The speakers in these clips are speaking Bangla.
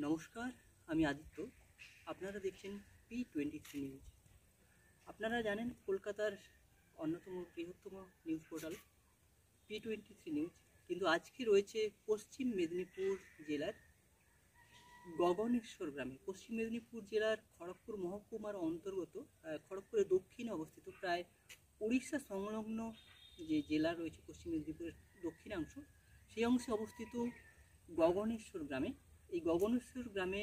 নমস্কার, আমি আদিত্য। আপনারা দেখছেন P23 নিউজ। আপনারা জানেন কলকাতার অন্যতম বৃহত্তম নিউজ পোর্টাল P23 নিউজ, কিন্তু আজকে রয়েছে পশ্চিম মেদিনীপুর জেলার গগনেশ্বর গ্রামে। পশ্চিম মেদিনীপুর জেলার খড়গপুর মহকুমার অন্তর্গত খড়গপুরের দক্ষিণে অবস্থিত, প্রায় উড়িষ্যা সংলগ্ন যে জেলা রয়েছে পশ্চিম মেদিনীপুরের দক্ষিণাংশ, সেই অংশে অবস্থিত গগনেশ্বর গ্রামে। এই গগনেশ্বর গ্রামে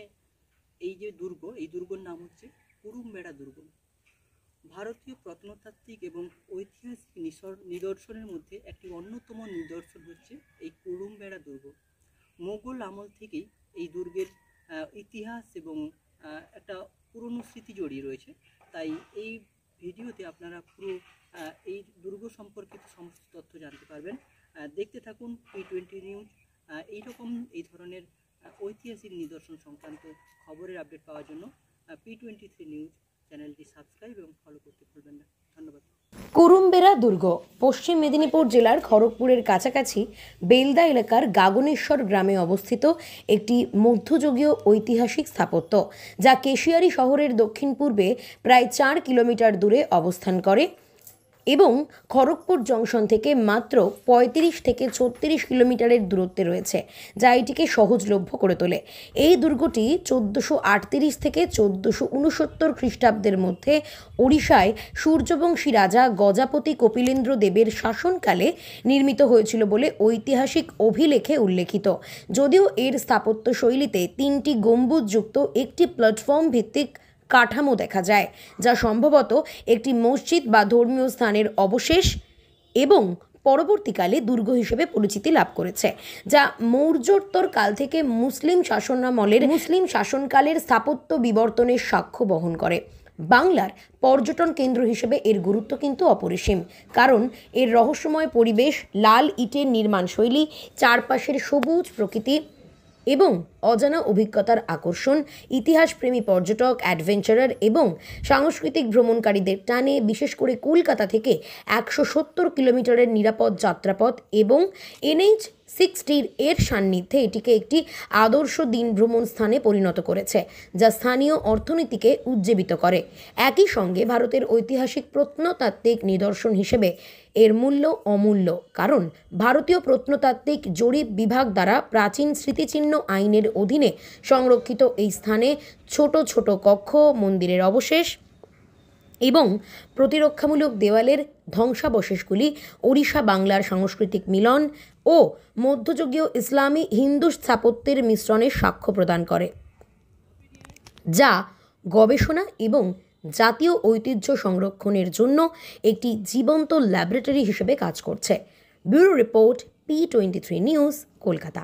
এই যে দুর্গ, এই দুর্গর নাম হচ্ছে কুরুমবেড়া দুর্গ। ভারতীয় প্রত্নতাত্ত্বিক এবং ঐতিহাসিক নিদর্শনের মধ্যে একটি অন্যতম নিদর্শন হচ্ছে এই কুরুমবেড়া দুর্গ। মোগল আমল থেকেই এই দুর্গের ইতিহাস এবং একটা পুরনো স্মৃতি জড়িয়ে রয়েছে। তাই এই ভিডিওতে আপনারা পুরো এই দুর্গ সম্পর্কিত সমস্ত তথ্য জানতে পারবেন। দেখতে থাকুন P20 নিউজ। এই ধরনের ঐতিহাসিক নিদর্শন সংক্রান্ত খবরের আপডেট পাওয়ার জন্য P23 নিউজ চ্যানেলটি সাবস্ক্রাইব এবং ফলো করতে ভুলবেন না। ধন্যবাদ। কুরুমবেড়া দুর্গ পশ্চিম মেদিনীপুর জেলার খড়গপুরের কাছাকাছি বেলদা এলাকার গাগনেশ্বর গ্রামে অবস্থিত একটি মধ্যযুগীয় ঐতিহাসিক স্থাপত্য, যা কেশিয়ারি শহরের দক্ষিণ পূর্বে প্রায় 4 কিলোমিটার দূরে অবস্থান করে এবং খড়গপুর জংশন থেকে মাত্র 35 থেকে 36 কিলোমিটারের দূরত্বে রয়েছে, যা এটিকে সহজলভ্য করে তোলে। এই দুর্গটি 1438 থেকে 1469 খ্রিস্টাব্দের মধ্যে ওড়িশায় সূর্যবংশী রাজা গজাপতি কপিলেন্দ্র দেবের শাসনকালে নির্মিত হয়েছিল বলে ঐতিহাসিক অভিলেখে উল্লেখিত। যদিও এর স্থাপত্য শৈলীতে 3টি গম্বুজযুক্ত একটি প্ল্যাটফর্ম ভিত্তিক কাঠামো দেখা যায়, যা সম্ভবত একটি মসজিদ বা ধর্মীয় স্থানের অবশেষ এবং পরবর্তীকালে দুর্গ হিসেবে পরিচিতি লাভ করেছে, যা মৌর্যোত্তর কাল থেকে মুসলিম শাসনকালের স্থাপত্য বিবর্তনের সাক্ষ্য বহন করে। বাংলার পর্যটন কেন্দ্র হিসেবে এর গুরুত্ব কিন্তু অপরিসীম, কারণ এর রহস্যময় পরিবেশ, লাল ইটের নির্মাণ শৈলী, চারপাশের সবুজ প্রকৃতি এবং অজানা অভিজ্ঞতার আকর্ষণ ইতিহাসপ্রেমী পর্যটক, অ্যাডভেঞ্চারার এবং সাংস্কৃতিক ভ্রমণকারীদের টানে। বিশেষ করে কলকাতা থেকে 170 কিলোমিটারের নিরাপদ যাত্রাপথ এবং NH-60 এর সান্নিধ্যে এটিকে একটি আদর্শ দিন ভ্রমণ স্থানে পরিণত করেছে, যা স্থানীয় অর্থনীতিকে উজ্জীবিত করে। একই সঙ্গে ভারতের ঐতিহাসিক প্রত্নতাত্ত্বিক নিদর্শন হিসেবে এর মূল্য অমূল্য, কারণ ভারতীয় প্রত্নতাত্ত্বিক জরিপ বিভাগ দ্বারা প্রাচীন স্মৃতিচিহ্ন আইনের অধীনে সংরক্ষিত এই স্থানে ছোট ছোট কক্ষ, মন্দিরের অবশেষ এবং প্রতিরক্ষামূলক দেওয়ালের ধ্বংসাবশেষগুলি ওড়িশা বাংলার সাংস্কৃতিক মিলন ও মধ্যযুগীয় ইসলামী হিন্দু স্থাপত্যের মিশ্রণের সাক্ষ্য প্রদান করে, যা গবেষণা এবং জাতীয় ঐতিহ্য সংরক্ষণের জন্য একটি জীবন্ত ল্যাবরেটরি হিসেবে কাজ করছে। Bureau report, P23 news, Kolkata.